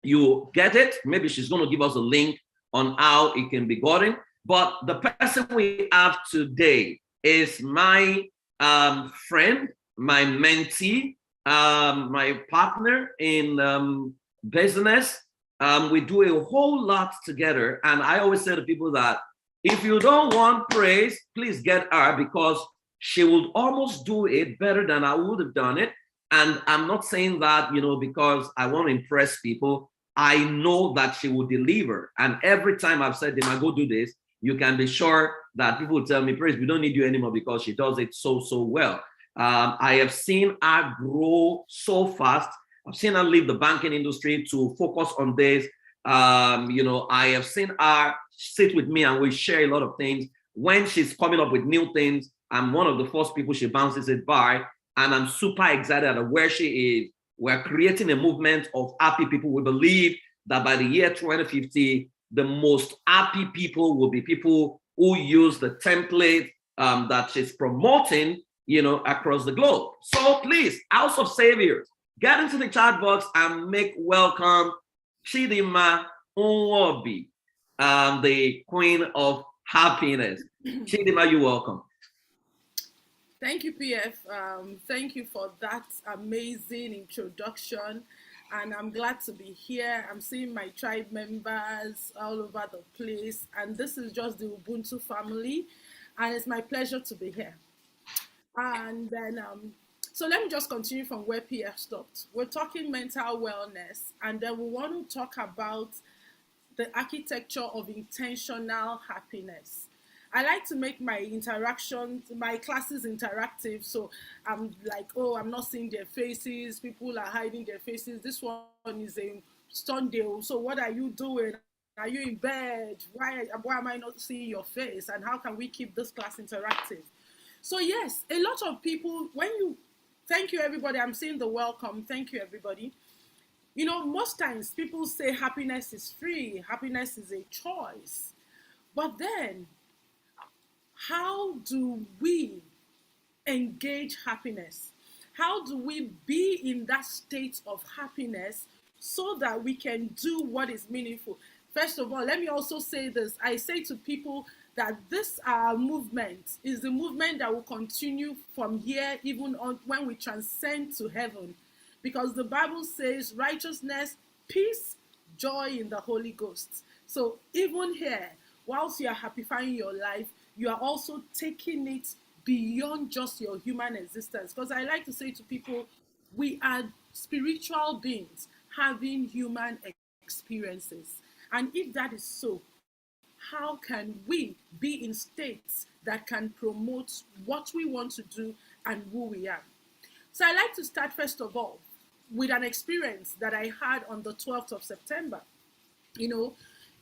you get it. Maybe she's going to give us a link on how it can be gotten. But the person we have today is my friend, my mentee, my partner in business. We do a whole lot together. And I always say to people that if you don't want praise, please get her, because she will almost do it better than I would have done it. And I'm not saying that, because I want to impress people. I know that she will deliver. And every time I've said, Dinma, go do this, you can be sure that people will tell me, praise, we don't need you anymore, because she does it so, so well. I have seen her grow so fast. I've seen her leave the banking industry to focus on this. I have seen her sit with me and we share a lot of things. When she's coming up with new things, I'm one of the first people she bounces it by. And I'm super excited at where she is. We're creating a movement of happy people. We believe that by the year 2050, the most happy people will be people who use the template that she's promoting, across the globe. So please, House of Saviors, get into the chat box and make welcome Dinma Nwobi, the Queen of Happiness. Dinma, you're welcome. Thank you, PF. Thank you for that amazing introduction. And I'm glad to be here. I'm seeing my tribe members all over the place. And this is just the Ubuntu family. And it's my pleasure to be here. And then, so let me just continue from where PF stopped. We're talking mental wellness. And then we want to talk about the architecture of intentional happiness. I like to make my interactions, my classes interactive. So I'm like, oh, I'm not seeing their faces. People are hiding their faces. This one is a Sunday. So what are you doing? Are you in bed? Why am I not seeing your face? And how can we keep this class interactive? So yes, a lot of people, thank you everybody. I'm seeing the welcome. Thank you everybody. Most times people say happiness is free. Happiness is a choice. But then, how do we engage happiness? How do we be in that state of happiness so that we can do what is meaningful? First of all, let me also say this. I say to people that this movement is the movement that will continue from here, even on when we transcend to heaven. Because the Bible says righteousness, peace, joy in the Holy Ghost. So even here, whilst you are happifying your life, you are also taking it beyond just your human existence. Because I like to say to people, we are spiritual beings having human experiences. And if that is so, how can we be in states that can promote what we want to do and who we are? So I like to start, first of all, with an experience that I had on the 12th of September.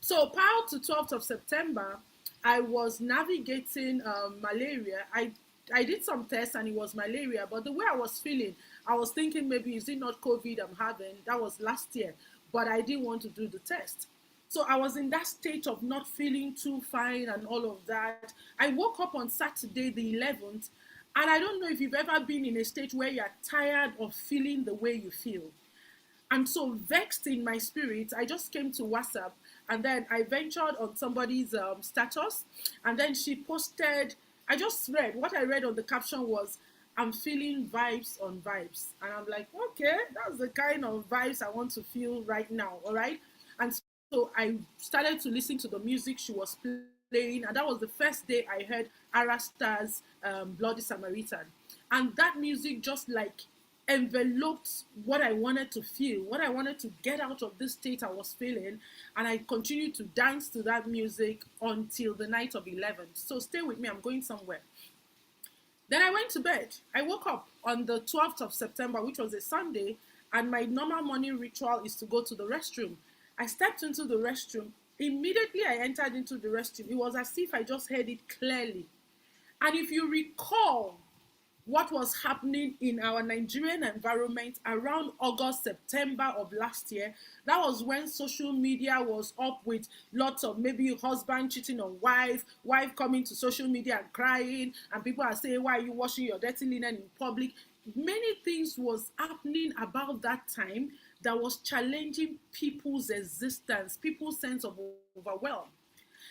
So prior to 12th of September, I was navigating malaria. I did some tests and it was malaria, but the way I was feeling, I was thinking maybe is it not COVID I'm having? That was last year, but I didn't want to do the test. So I was in that state of not feeling too fine and all of that. I woke up on Saturday, the 11th, and I don't know if you've ever been in a state where you're tired of feeling the way you feel. And so vexed in my spirit, I just came to WhatsApp and then I ventured on somebody's status. And then she posted, I just read, what I read on the caption was, I'm feeling vibes on vibes. And I'm like, okay, that's the kind of vibes I want to feel right now, all right? And so I started to listen to the music she was playing. And that was the first day I heard Arasta's Bloody Samaritan. And that music just like enveloped what I wanted to feel, what I wanted to get out of this state I was feeling. And I continued to dance to that music until the night of 11. So stay with me, I'm going somewhere. Then I went to bed. I woke up on the 12th of September, which was a Sunday, and my normal morning ritual is to go to the restroom. I stepped into the restroom. Immediately I entered into the restroom. It was as if I just heard it clearly. And if you recall what was happening in our Nigerian environment around August, September of last year, that was when social media was up with lots of maybe husband cheating on wife coming to social media and crying, and people are saying, why are you washing your dirty linen in public? Many things was happening about that time that was challenging people's existence, people's sense of overwhelm.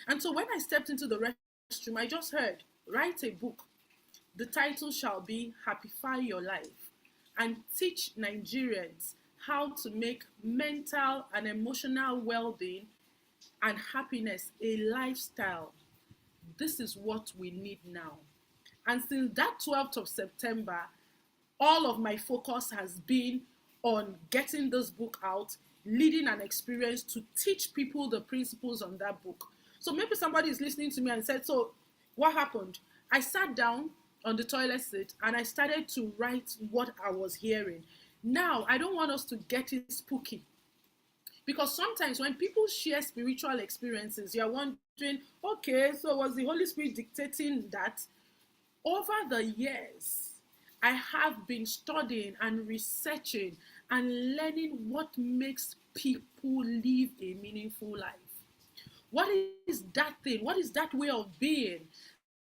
And so when I stepped into the restroom, I just heard, write a book. The title shall be Happify Your Life, and teach Nigerians how to make mental and emotional well-being and happiness a lifestyle. This is what we need now. And since that 12th of September, all of my focus has been on getting this book out, leading an experience to teach people the principles on that book. So maybe somebody is listening to me and said, so what happened? I sat down on the toilet seat and I started to write what I was hearing. Now, I don't want us to get it spooky, because sometimes when people share spiritual experiences, you're wondering, okay, so was the Holy Spirit dictating that? Over the years, I have been studying and researching and learning what makes people live a meaningful life. What is that thing? What is that way of being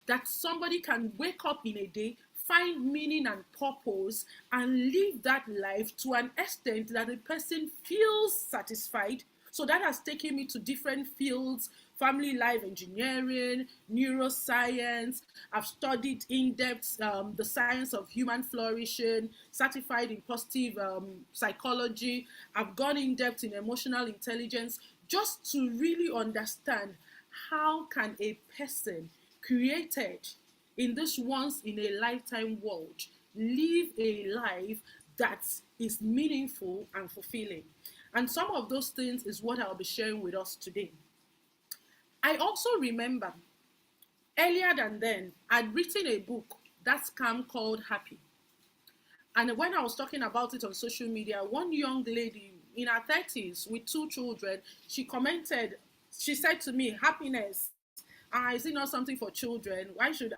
that somebody can wake up in a day, find meaning and purpose, and live that life to an extent that the person feels satisfied? So that has taken me to different fields: family life engineering, neuroscience. I've studied in depth the science of human flourishing, certified in positive psychology. I've gone in depth in emotional intelligence, just to really understand how can a person created in this once in a lifetime world live a life that is meaningful and fulfilling. And some of those things is what I'll be sharing with us today. I also remember earlier than then, I'd written a book that's come called Happy. And when I was talking about it on social media, one young lady in her 30s with 2 children, she commented, she said to me, happiness, is it not something for children? Why should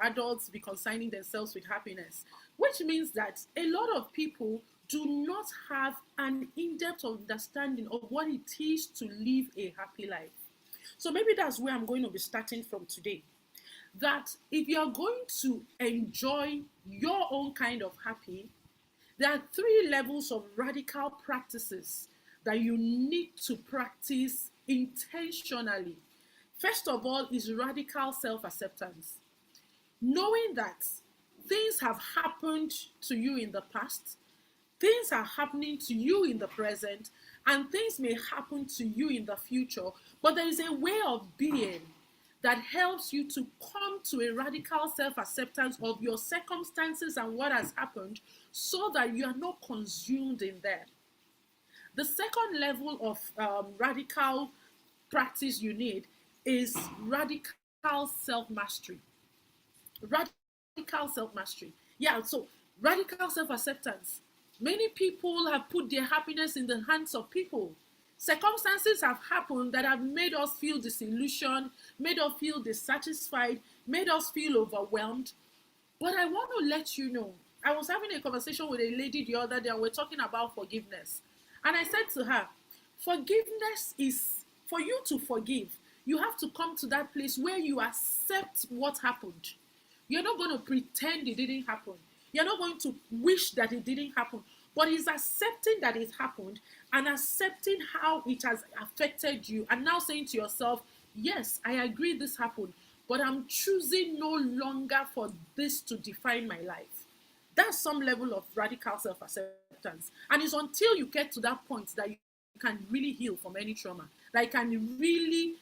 adults be consigning themselves with happiness? Which means that a lot of people do not have an in-depth understanding of what it is to live a happy life. So maybe that's where I'm going to be starting from today. That if you're going to enjoy your own kind of happy, there are 3 levels of radical practices that you need to practice intentionally. First of all is radical self-acceptance. Knowing that things have happened to you in the past, things are happening to you in the present, and things may happen to you in the future, but there is a way of being that helps you to come to a radical self-acceptance of your circumstances and what has happened, so that you are not consumed in them. The second level of radical practice you need is radical self-mastery. Radical self-mastery. Yeah, so radical self-acceptance. Many people have put their happiness in the hands of people. Circumstances have happened that have made us feel disillusioned, made us feel dissatisfied, made us feel overwhelmed. But I want to let you know, I was having a conversation with a lady the other day, and we're talking about forgiveness. And I said to her, forgiveness is, for you to forgive, you have to come to that place where you accept what happened. You're not going to pretend it didn't happen. You're not going to wish that it didn't happen. But it's accepting that it happened and accepting how it has affected you, and now saying to yourself, yes, I agree this happened, but I'm choosing no longer for this to define my life. That's some level of radical self-acceptance. And it's until you get to that point that you can really heal from any trauma, that you can really,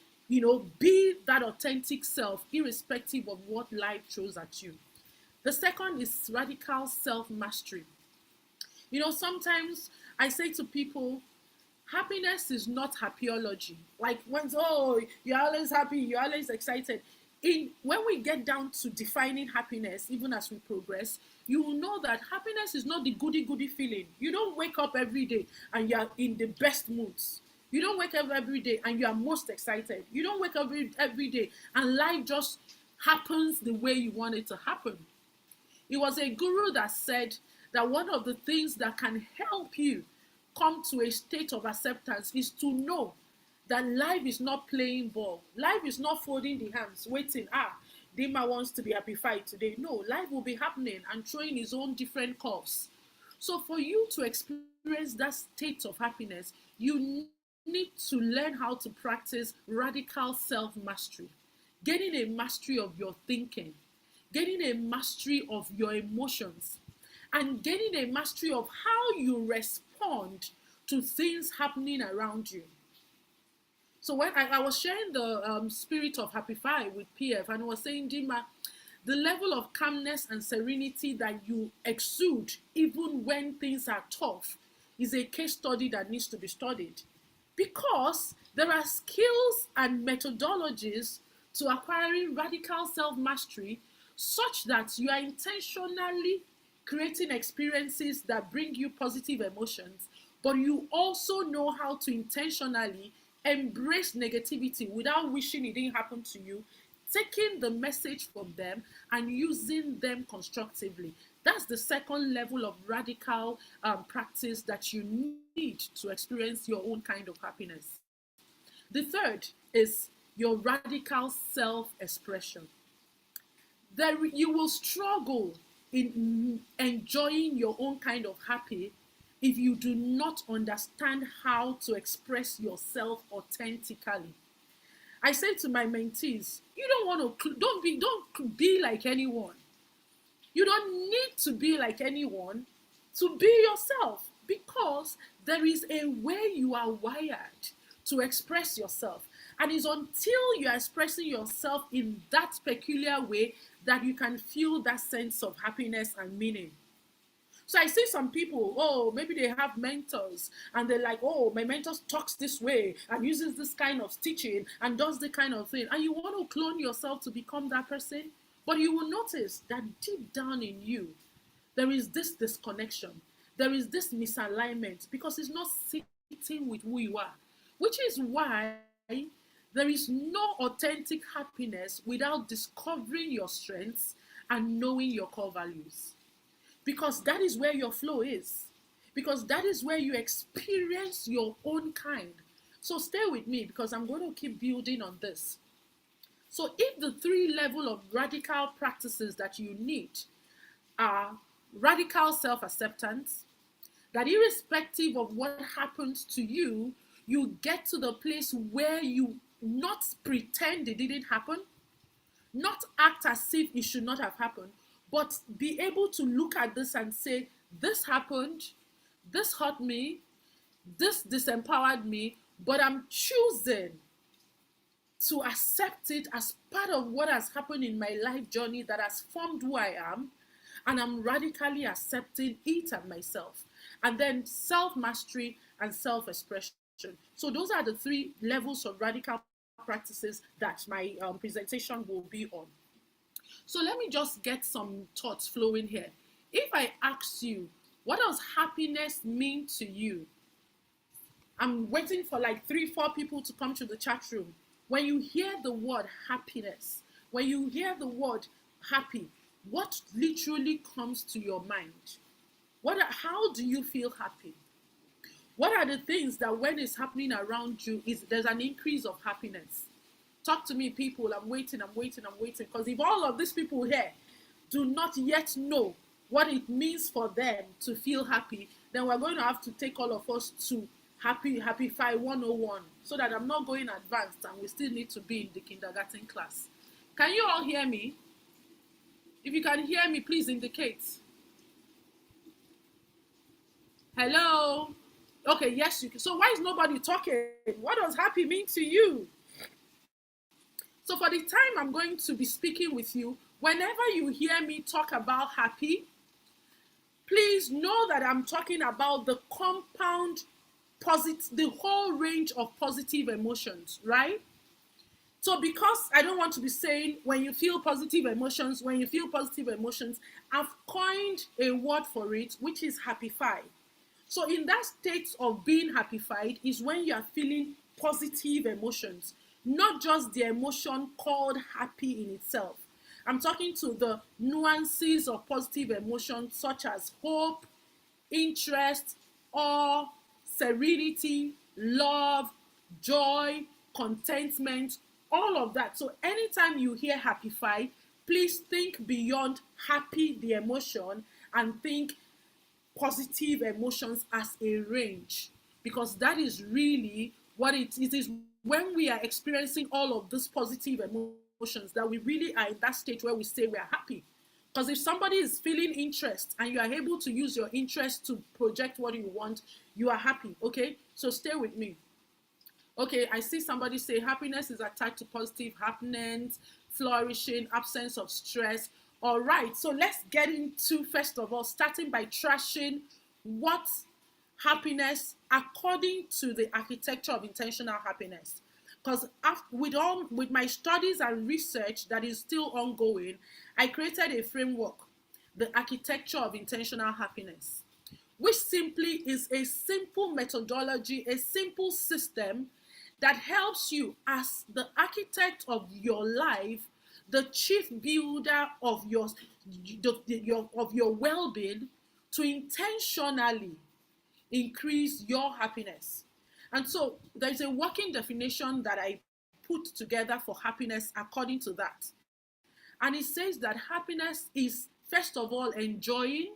be that authentic self, irrespective of what life throws at you. The second is radical self-mastery. Sometimes I say to people, happiness is not happyology. Like when, you're always happy, you're always excited. When we get down to defining happiness, even as we progress, you will know that happiness is not the goody-goody feeling. You don't wake up every day and you're in the best moods. You don't wake up every day and you are most excited. You don't wake up every day and life just happens the way you want it to happen. It was a guru that said that one of the things that can help you come to a state of acceptance is to know that life is not playing ball. Life is not folding the hands, waiting. Dinma wants to be happified today. No, life will be happening and throwing its own different curves. So for you to experience that state of happiness, you need to learn how to practice radical self-mastery, getting a mastery of your thinking, getting a mastery of your emotions, and getting a mastery of how you respond to things happening around you. So when I was sharing the spirit of Happified with PF, and I was saying, Dinma, the level of calmness and serenity that you exude even when things are tough is a case study that needs to be studied, because there are skills and methodologies to acquiring radical self-mastery such that you are intentionally creating experiences that bring you positive emotions, but you also know how to intentionally embrace negativity without wishing it didn't happen to you, taking the message from them and using them constructively. That's the second level of radical practice that you need to experience your own kind of happiness. The third is your radical self-expression. There, you will struggle in enjoying your own kind of happy if you do not understand how to express yourself authentically. I say to my mentees, you don't want to don't be like anyone. You don't need to be like anyone to be yourself, because there is a way you are wired to express yourself. And it's until you are expressing yourself in that peculiar way that you can feel that sense of happiness and meaning. So I see some people, oh, maybe they have mentors and they're like, oh, my mentor talks this way and uses this kind of teaching and does the kind of thing. And you want to clone yourself to become that person. But you will notice that deep down in you, there is this disconnection. There is this misalignment because it's not sitting with who you are, which is why there is no authentic happiness without discovering your strengths and knowing your core values. Because that is where your flow is. Because that is where you experience your own kind. So stay with me because I'm going to keep building on this. So if the three levels of radical practices that you need are radical self-acceptance, that irrespective of what happens to you, you get to the place where you not pretend it didn't happen, not act as if it should not have happened, but be able to look at this and say, this happened, this hurt me, this disempowered me, but I'm choosing to accept it as part of what has happened in my life journey that has formed who I am, and I'm radically accepting it and myself. And then self-mastery and self-expression. So those are the three levels of radical practices that my presentation will be on. So let me just get some thoughts flowing here. If I ask you, what does happiness mean to you? I'm waiting for like 3-4 people to come to the chat room. When you hear the word happiness, when you hear the word happy, what literally comes to your mind? How do you feel happy? What are the things that when it's happening around you, there's an increase of happiness? Talk to me, people. I'm waiting. Because if all of these people here do not yet know what it means for them to feel happy, then we're going to have to take all of us to Happified 101 so that I'm not going advanced and we still need to be in the kindergarten class. Can you all hear me? If you can hear me, please indicate. Hello? Okay, yes, you can. So why is nobody talking? What does happy mean to you? So for the time I'm going to be speaking with you, whenever you hear me talk about happy, please know that I'm talking about the compound the whole range of positive emotions, right? So because I don't want to be saying when you feel positive emotions, I've coined a word for it, which is Happified. So in that state of being happified is when you are feeling positive emotions, not just the emotion called happy in itself. I'm talking to the nuances of positive emotions such as hope, interest, awe, serenity, love, joy, contentment, all of that. So anytime you hear Happified, please think beyond happy, the emotion, and think positive emotions as a range, because that is really what it is. When we are experiencing all of these positive emotions, that we really are in that state where we say we are happy. Because if somebody is feeling interest and you are able to use your interest to project what you want, you are happy. Okay, so stay with me. Okay, I see somebody say happiness is attached to positive happenings, flourishing, absence of stress. All right, so let's get into, first of all, starting by trashing what happiness according to the architecture of intentional happiness. Because with my studies and research that is still ongoing, I created a framework, the architecture of intentional happiness, which simply is a simple methodology, a simple system that helps you as the architect of your life, the chief builder of your well-being, to intentionally increase your happiness. And so there's a working definition that I put together for happiness according to that. And it says that happiness is, first of all, enjoying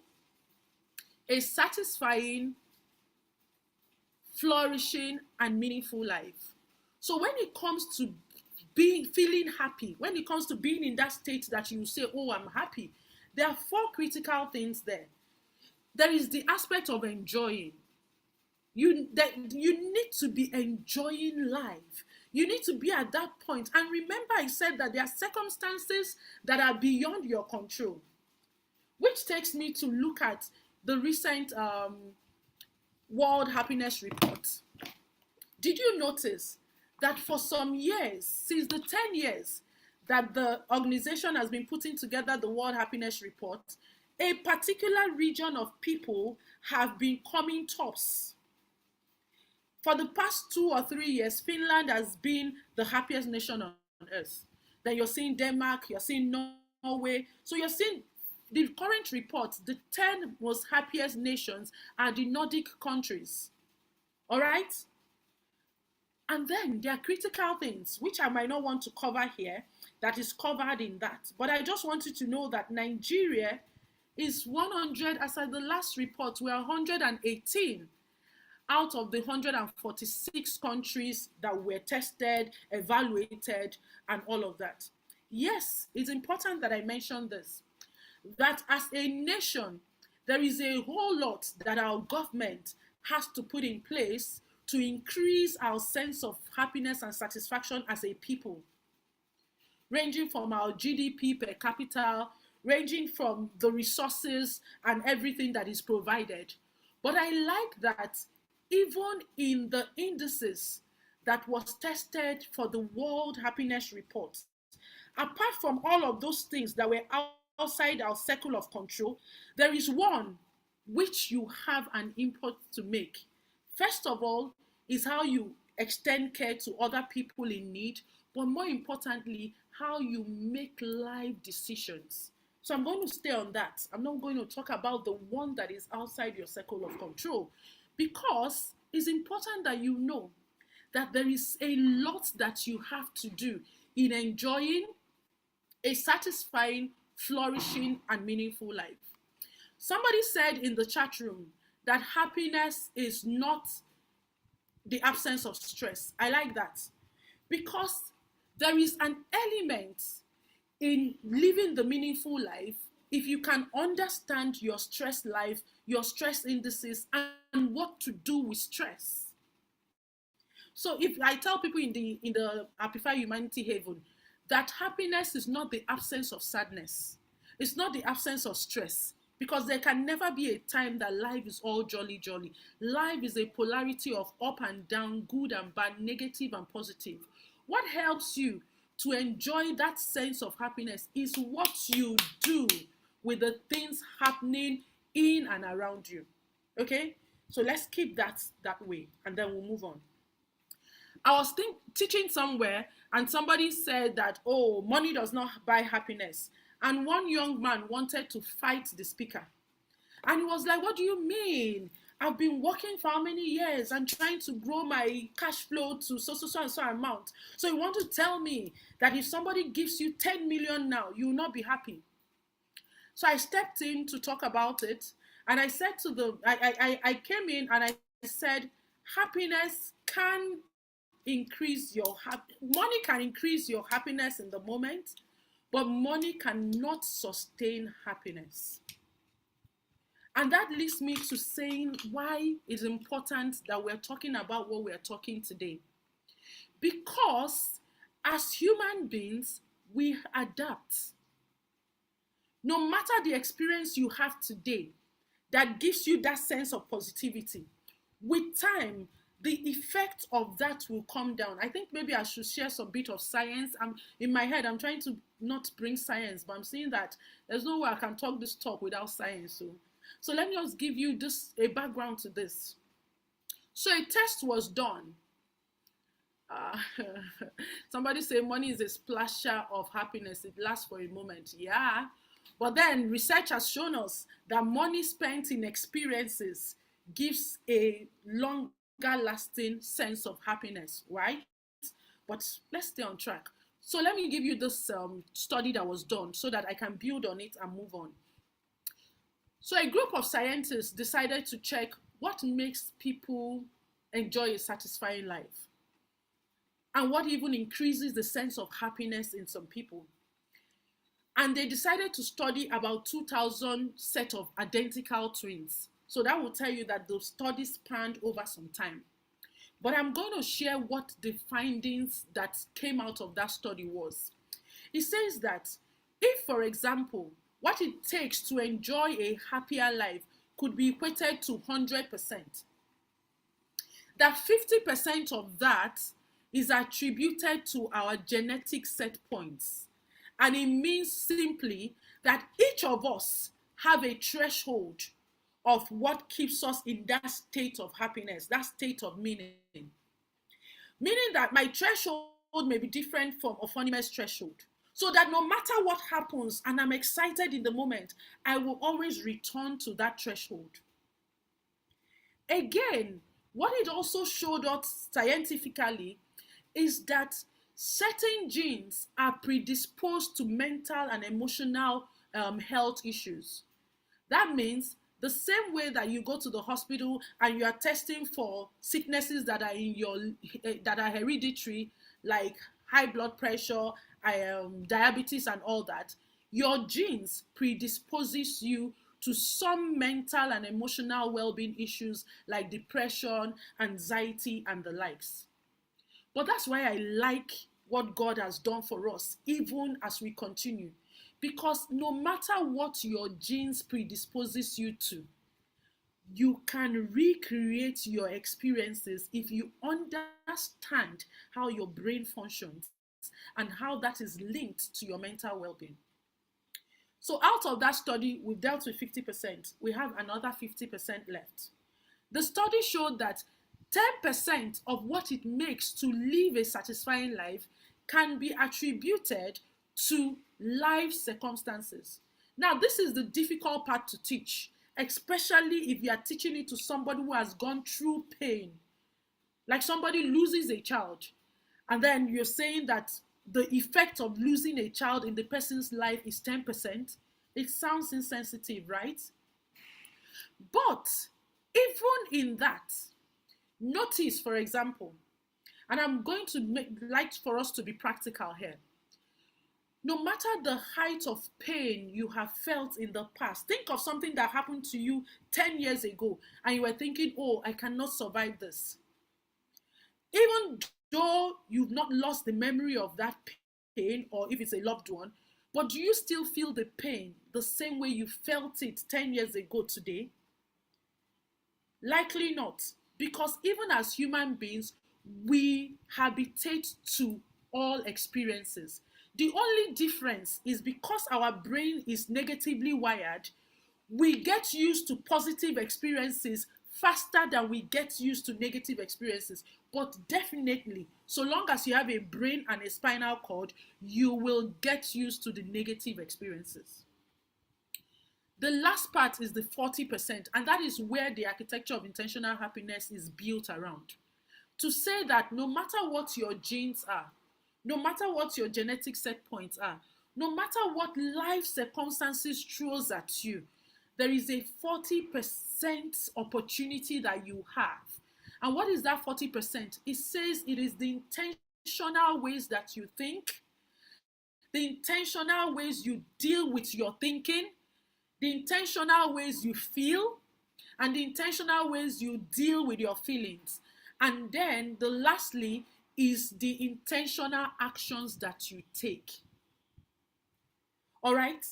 a satisfying, flourishing, and meaningful life. So when it comes to feeling happy, when it comes to being in that state that you say, oh, I'm happy, there are four critical things there. There is the aspect of enjoying. You need to be enjoying life. You need to be at that point. And remember, I said that there are circumstances that are beyond your control, which takes me to look at the recent World Happiness Report. Did you notice that for some years, since the 10 years that the organization has been putting together the World Happiness Report, a particular region of people have been coming tops? For the past 2 or 3 years, Finland has been the happiest nation on earth. Then you're seeing Denmark, you're seeing Norway. So you're seeing the current report, the 10 most happiest nations are the Nordic countries. All right? And then there are critical things, which I might not want to cover here, that is covered in that. But I just want you to know that Nigeria is 100, as at the last report, we are 118 out of the 146 countries that were tested, evaluated, and all of that. Yes, it's important that I mention this, that as a nation, there is a whole lot that our government has to put in place to increase our sense of happiness and satisfaction as a people, ranging from our GDP per capita, ranging from the resources and everything that is provided. But I like that even in the indices that was tested for the World Happiness Report, apart from all of those things that were outside our circle of control, there is one which you have an input to make. First of all, is how you extend care to other people in need, but more importantly, how you make life decisions. So I'm going to stay on that. I'm not going to talk about the one that is outside your circle of control, because it's important that you know that there is a lot that you have to do in enjoying a satisfying, flourishing, and meaningful life. Somebody said in the chat room that happiness is not the absence of stress. I like that, because there is an element in living the meaningful life if you can understand your stress life, your stress indices, and what to do with stress. So if I tell people in the Happified Humanity Haven that happiness is not the absence of sadness, it's not the absence of stress, because there can never be a time that life is all jolly jolly. Life is a polarity of up and down, good and bad, negative and positive. What helps you to enjoy that sense of happiness is what you do with the things happening in and around you. Okay, so let's keep that way, and then we'll move on. I was teaching somewhere, and somebody said that, oh, money does not buy happiness. And one young man wanted to fight the speaker. And he was like, what do you mean? I've been working for how many years and trying to grow my cash flow to so and so amount. So you want to tell me that if somebody gives you 10 million now, you will not be happy? So I stepped in to talk about it. And I said to the, I came in and I said, happiness can increase your, money can increase your happiness in the moment, but money cannot sustain happiness. And that leads me to saying why it's important that we're talking about what we're talking today. Because as human beings, we adapt. No matter the experience you have today that gives you that sense of positivity, with time, the effect of that will come down. I think maybe I should share some bit of science. I'm in my head, I'm trying to not bring science, but I'm saying that there's no way I can talk this talk without science. So let me just give you this a background to this. So a test was done. Uh, Somebody say money is a splasher of happiness. It lasts for a moment. Yeah. But then research has shown us that money spent in experiences gives a longer lasting sense of happiness, right? But let's stay on track. So let me give you this study that was done so that I can build on it and move on. So a group of scientists decided to check what makes people enjoy a satisfying life and what even increases the sense of happiness in some people. And they decided to study about 2,000 set of identical twins. So that will tell you that the study spanned over some time. But I'm going to share what the findings that came out of that study was. It says that if, for example, what it takes to enjoy a happier life could be equated to 100%, that 50% of that is attributed to our genetic set points. And it means simply that each of us have a threshold of what keeps us in that state of happiness, that state of meaning. Meaning that my threshold may be different from Ophonimus' threshold. So that no matter what happens and I'm excited in the moment, I will always return to that threshold. Again, what it also showed us scientifically is that certain genes are predisposed to mental and emotional health issues. That means the same way that you go to the hospital and you are testing for sicknesses that are in your that are hereditary, like high blood pressure, diabetes, and all that, your genes predisposes you to some mental and emotional well-being issues like depression, anxiety, and the likes. But that's why I like what God has done for us, even as we continue. Because no matter what your genes predisposes you to, you can recreate your experiences if you understand how your brain functions and how that is linked to your mental well-being. So out of that study, we've dealt with 50%. We have another 50% left. The study showed that 10% of what it makes to live a satisfying life can be attributed to life circumstances. Now, this is the difficult part to teach, especially if you are teaching it to somebody who has gone through pain. Like somebody loses a child, and then you're saying that the effect of losing a child in the person's life is 10%. It sounds insensitive, right? But even in that, notice, for example, and I'm going to like for us to be practical here. No matter the height of pain you have felt in the past, think of something that happened to you 10 years ago and you were thinking, oh, I cannot survive this. Even though you've not lost the memory of that pain, or if it's a loved one, but do you still feel the pain the same way you felt it 10 years ago today? Likely not, because even as human beings, we habitate to all experiences. The only difference is because our brain is negatively wired, we get used to positive experiences faster than we get used to negative experiences. But definitely, so long as you have a brain and a spinal cord, you will get used to the negative experiences. The last part is the 40%, and that is where the architecture of intentional happiness is built around. To say that no matter what your genes are, no matter what your genetic set points are, no matter what life circumstances throws at you, there is a 40% opportunity that you have. And what is that 40%? It says it is the intentional ways that you think, the intentional ways you deal with your thinking, the intentional ways you feel, and the intentional ways you deal with your feelings. And then the lastly is the intentional actions that you take. All right?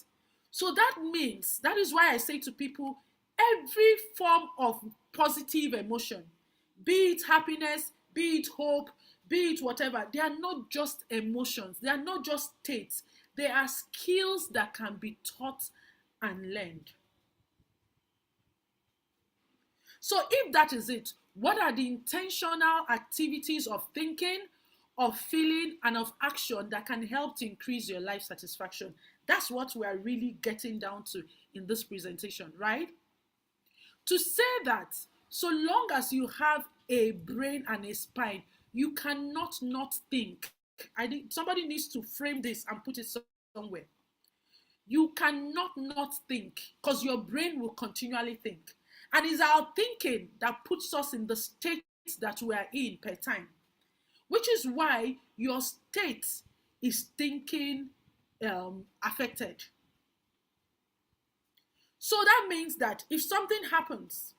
So that means, that is why I say to people, every form of positive emotion, be it happiness, be it hope, be it whatever, they are not just emotions. They are not just states. They are skills that can be taught and learned. So if that is it, what are the intentional activities of thinking, of feeling, and of action that can help to increase your life satisfaction? That's what we are really getting down to in this presentation, right? To say that so long as you have a brain and a spine, you cannot not think. I think somebody needs to frame this and put it somewhere. You cannot not think, because your brain will continually think. And it's our thinking that puts us in the state that we are in per time, which is why your state is thinking affected. So that means that if something happens,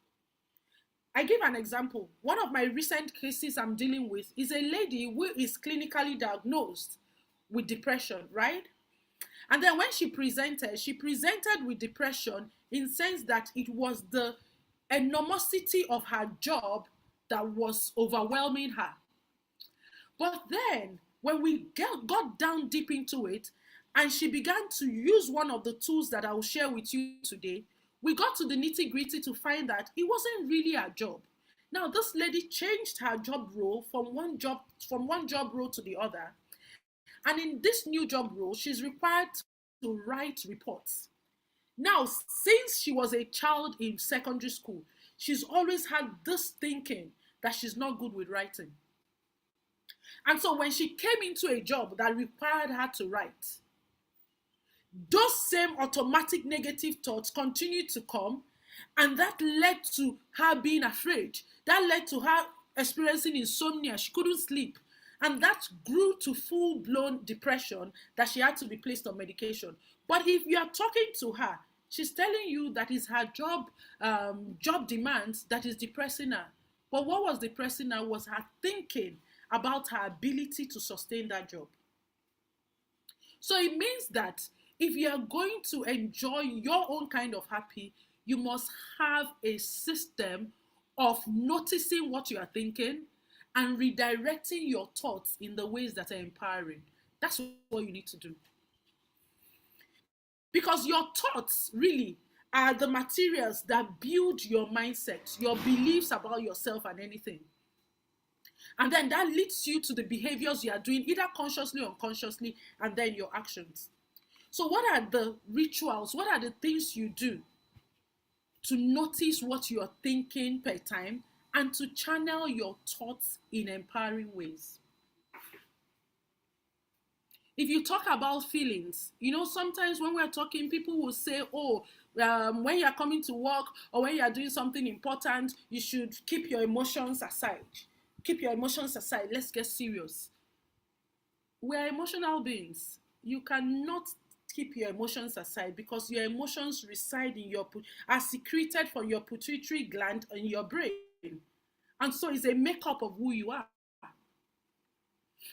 I give an example. One of my recent cases I'm dealing with is a lady who is clinically diagnosed with depression, right? And then when she presented with depression in the sense that it was the enormosity of her job that was overwhelming her. But then when we got down deep into it, and she began to use one of the tools that I will share with you today, we got to the nitty-gritty to find that it wasn't really her job. Now, this lady changed her job role from one job role to the other. And in this new job role, she's required to write reports. Now, since she was a child in secondary school, she's always had this thinking that she's not good with writing. And so when she came into a job that required her to write, those same automatic negative thoughts continued to come, and that led to her being afraid. That led to her experiencing insomnia. She couldn't sleep. And that grew to full-blown depression that she had to be placed on medication. But if you are talking to her, she's telling you that it's her job demands that is depressing her. But what was depressing her was her thinking about her ability to sustain that job. So it means that if you are going to enjoy your own kind of happy, you must have a system of noticing what you are thinking and redirecting your thoughts in the ways that are empowering. That's what you need to do. Because your thoughts really are the materials that build your mindset, your beliefs about yourself and anything. And then that leads you to the behaviors you are doing, either consciously or unconsciously, and then your actions. So what are the rituals? What are the things you do to notice what you are thinking per time and to channel your thoughts in empowering ways? If you talk about feelings, sometimes when we're talking, people will say, when you're coming to work or when you're doing something important, you should keep your emotions aside. Keep your emotions aside. Let's get serious. We're emotional beings. You cannot keep your emotions aside because your emotions reside are secreted from your pituitary gland in your brain. And so it's a makeup of who you are.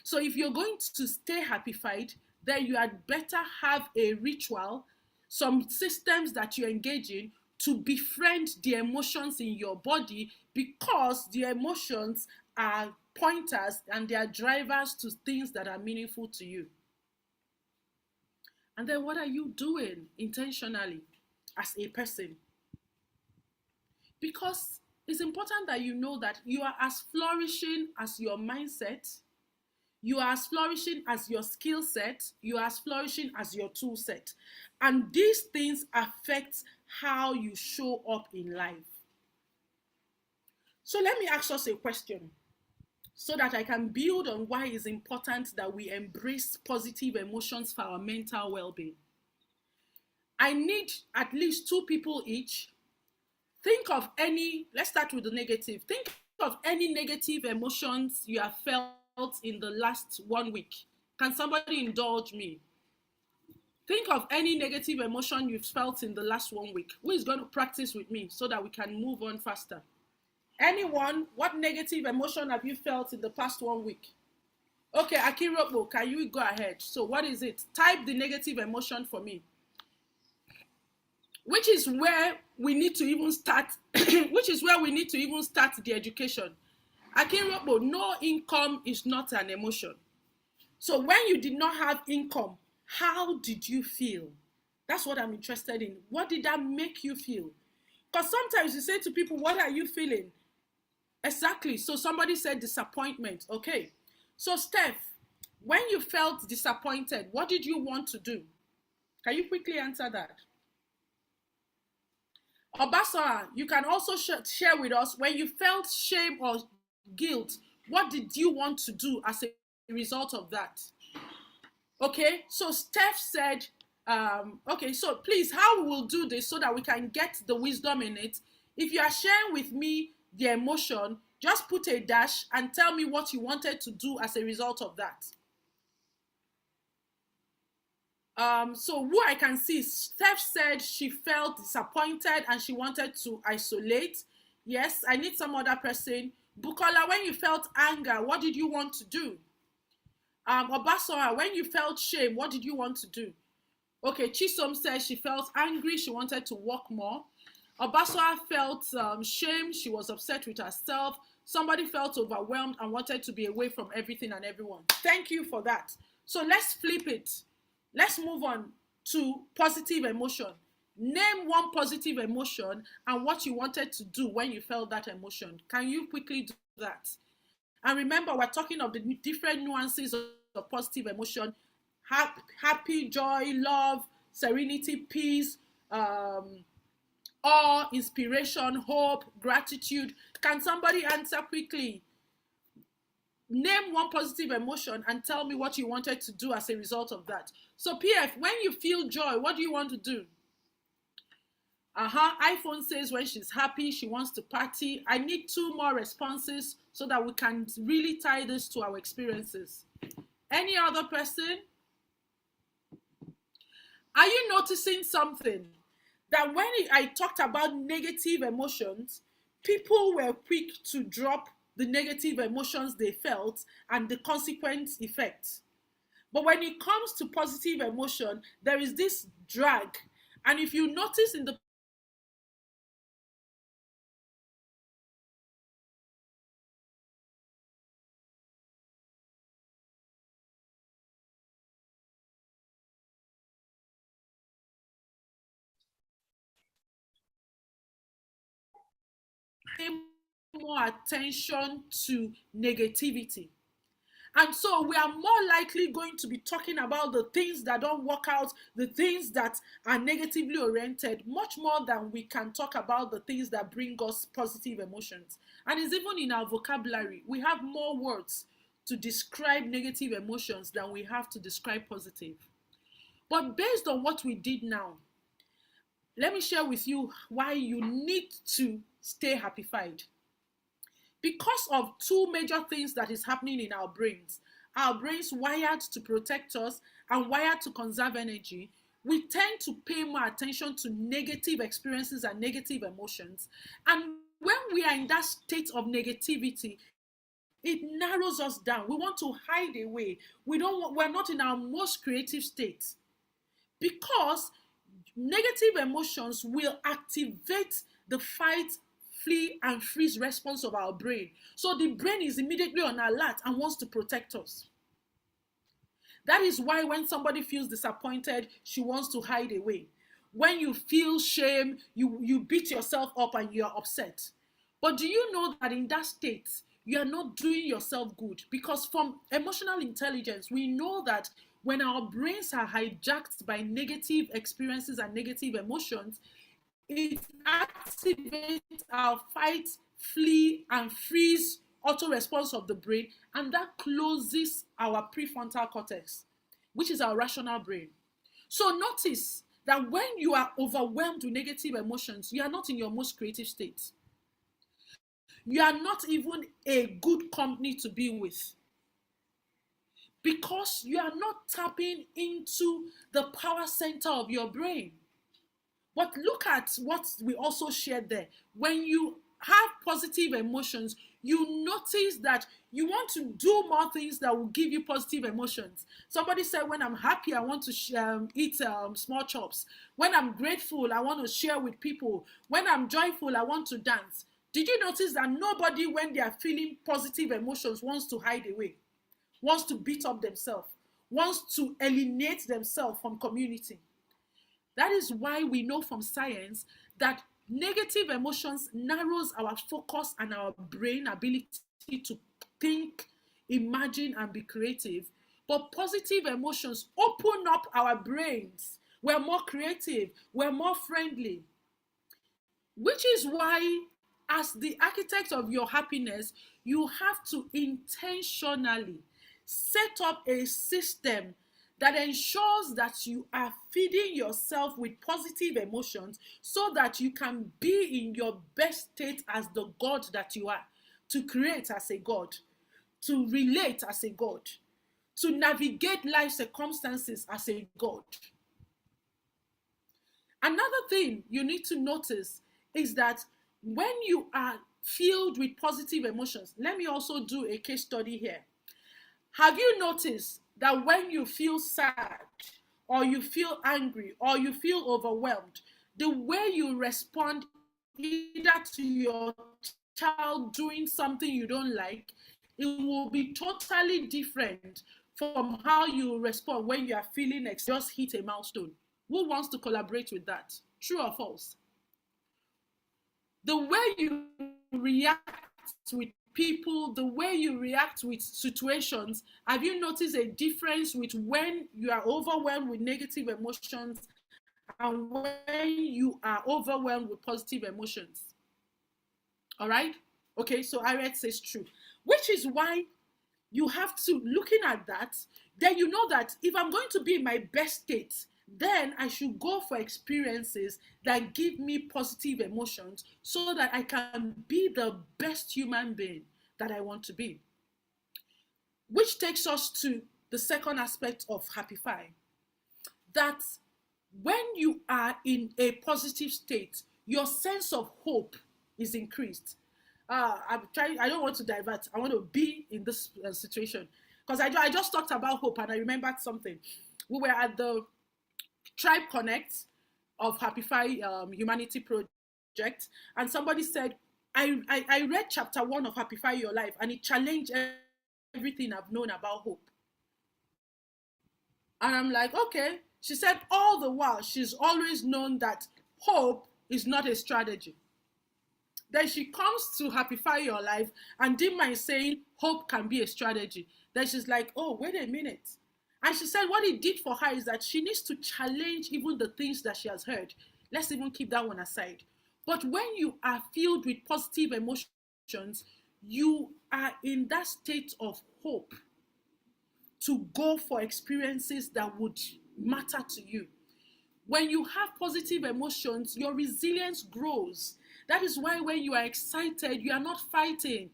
So if you're going to stay happified, then you had better have a ritual, some systems that you engage in to befriend the emotions in your body, because the emotions are pointers and they are drivers to things that are meaningful to you. And then what are you doing intentionally as a person? Because it's important that you know that you are as flourishing as your mindset, you are as flourishing as your skill set, you are as flourishing as your tool set. And these things affect how you show up in life. So let me ask us a question so that I can build on why it's important that we embrace positive emotions for our mental well-being. I need at least 2 people each. Think of any, let's start with the negative. Think of any negative emotions you have felt in the last 1 week. Can somebody indulge me? Think of any negative emotion you've felt in the last 1 week. Who is going to practice with me so that we can move on faster? Anyone, what negative emotion have you felt in the past 1 week? Okay, Akirobo, can you go ahead? So what is it? Type the negative emotion for me. Which is where we need to even start, which is where we need to even start the education. Akirobo, no income is not an emotion. So when you did not have income, how did you feel? That's what I'm interested in. What did that make you feel? Because sometimes you say to people, what are you feeling? Exactly. So somebody said disappointment. Okay. So Steph, when you felt disappointed, what did you want to do? Can you quickly answer that? Obasara, you can also share with us when you felt shame or guilt, what did you want to do as a result of that? Okay, so Steph said, okay, so please, how we will do this so that we can get the wisdom in it. If you are sharing with me the emotion, just put a dash and tell me what you wanted to do as a result of that. So who I can see, Steph said she felt disappointed and she wanted to isolate. Yes, I need some other person. Bukola, when you felt anger, what did you want to do? Obasora, when you felt shame, what did you want to do? Okay, Chisom says she felt angry, she wanted to walk more. Obasora felt shame, she was upset with herself. Somebody felt overwhelmed and wanted to be away from everything and everyone. Thank you for that. So let's flip it. Let's move on to positive emotion. Name one positive emotion and what you wanted to do when you felt that emotion. Can you quickly do that? And remember, we're talking of the different nuances of positive emotion. Happy, joy, love, serenity, peace, awe, inspiration, hope, gratitude. Can somebody answer quickly? Name one positive emotion and tell me what you wanted to do as a result of that. So PF, when you feel joy, what do you want to do? iPhone says when she's happy, she wants to party. I need 2 more responses so that we can really tie this to our experiences. Any other person? Are you noticing something? That when I talked about negative emotions, people were quick to drop the negative emotions they felt and the consequent effects. But when it comes to positive emotion, there is this drag. And if you notice in the pay more attention to negativity. And so we are more likely going to be talking about the things that don't work out, the things that are negatively oriented, much more than we can talk about the things that bring us positive emotions. And it's even in our vocabulary. We have more words to describe negative emotions than we have to describe positive. But based on what we did now, let me share with you why you need to stay happified. Because of 2 major things that is happening in our brains wired to protect us and wired to conserve energy, we tend to pay more attention to negative experiences and negative emotions. And when we are in that state of negativity, it narrows us down. We want to hide away. We're not in our most creative state, because negative emotions will activate the fight, flee, and freeze response of our brain. So the brain is immediately on alert and wants to protect us. That is why when somebody feels disappointed, she wants to hide away. When you feel shame, you beat yourself up and you're upset. But do you know that in that state, you are not doing yourself good? Because from emotional intelligence, we know that when our brains are hijacked by negative experiences and negative emotions, it activates our fight, flee, and freeze auto response of the brain, and that closes our prefrontal cortex, which is our rational brain. So notice that when you are overwhelmed with negative emotions, you are not in your most creative state. You are not even a good company to be with, because you are not tapping into the power center of your brain. But look at what we also shared there. When you have positive emotions, you notice that you want to do more things that will give you positive emotions. Somebody said, when I'm happy, I want to eat small chops. When I'm grateful, I want to share with people. When I'm joyful, I want to dance. Did you notice that nobody, when they are feeling positive emotions, wants to hide away, wants to beat up themselves, wants to alienate themselves from community? That is why we know from science that negative emotions narrows our focus and our brain ability to think, imagine, and be creative. But positive emotions open up our brains. We're more creative, we're more friendly. Which is why, as the architect of your happiness, you have to intentionally set up a system that ensures that you are feeding yourself with positive emotions so that you can be in your best state as the God that you are, to create as a God, to relate as a God, to navigate life circumstances as a God. Another thing you need to notice is that when you are filled with positive emotions, let me also do a case study here. Have you noticed that when you feel sad, or you feel angry, or you feel overwhelmed, the way you respond either to your child doing something you don't like, it will be totally different from how you respond when you are feeling just hit a milestone? Who wants to collaborate with that? True or false? The way you react with people, the way you react with situations, have you noticed a difference with when you are overwhelmed with negative emotions and when you are overwhelmed with positive emotions? All right? Okay, so Harriet says true. Which is why you have to, looking at that, then you know that if I'm going to be in my best state, then I should go for experiences that give me positive emotions so that I can be the best human being that I want to be. Which takes us to the second aspect of Happified, that when you are in a positive state, your sense of hope is increased. I don't want to divert. I want to be in this situation because I just talked about hope and I remembered something. We were at the Tribe Connect of Happified Humanity Project, and somebody said, I read chapter 1 of Happify Your Life and it challenged everything I've known about hope. And I'm like, okay. She said all the while she's always known that hope is not a strategy. Then she comes to Happify Your Life and Dinma is saying hope can be a strategy. Then she's like, oh, wait a minute. And she said what it did for her is that she needs to challenge even the things that she has heard. Let's even keep that one aside. But when you are filled with positive emotions, you are in that state of hope to go for experiences that would matter to you. When you have positive emotions, your resilience grows. That is why when you are excited, you are not fighting.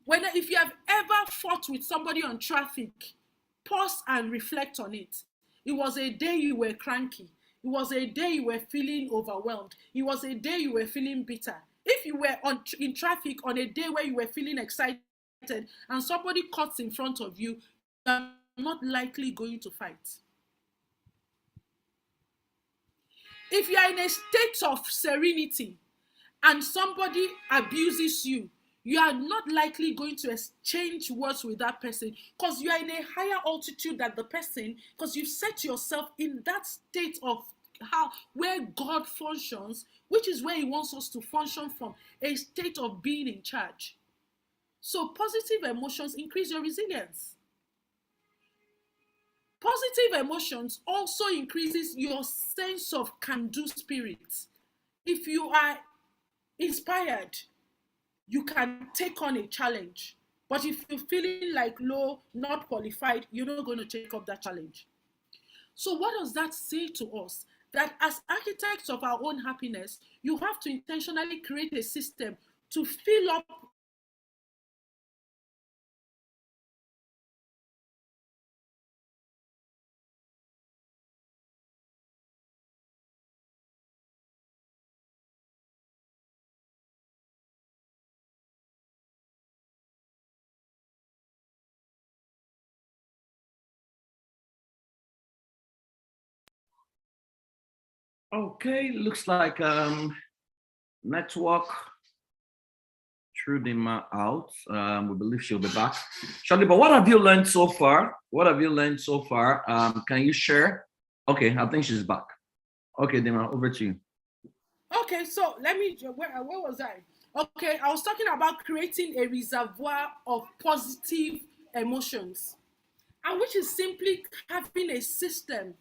If you have ever fought with somebody on traffic, pause and reflect on it. It was a day you were cranky. It was a day you were feeling overwhelmed. It was a day you were feeling bitter. If you were in traffic on a day where you were feeling excited and somebody cuts in front of you, you are not likely going to fight. If you are in a state of serenity and somebody abuses you, you are not likely going to exchange words with that person because you are in a higher altitude than the person, because you've set yourself in that state of where God functions, which is where he wants us to function from, a state of being in charge. So positive emotions increase your resilience. Positive emotions also increases your sense of can-do spirit. If you are inspired, you can take on a challenge. But if you're feeling like low, not qualified, you're not going to take up that challenge. So what does that say to us? that as architects of our own happiness, you have to intentionally create a system to fill up. Okay, looks like network threw Dinma out. We believe she'll be back shortly. But what have you learned so far? What have you learned so far? Can you share? Okay, I think she's back. Okay, Dinma, over to you. Okay, so let me, where was I? Okay, I was talking about creating a reservoir of positive emotions, and which is simply having a system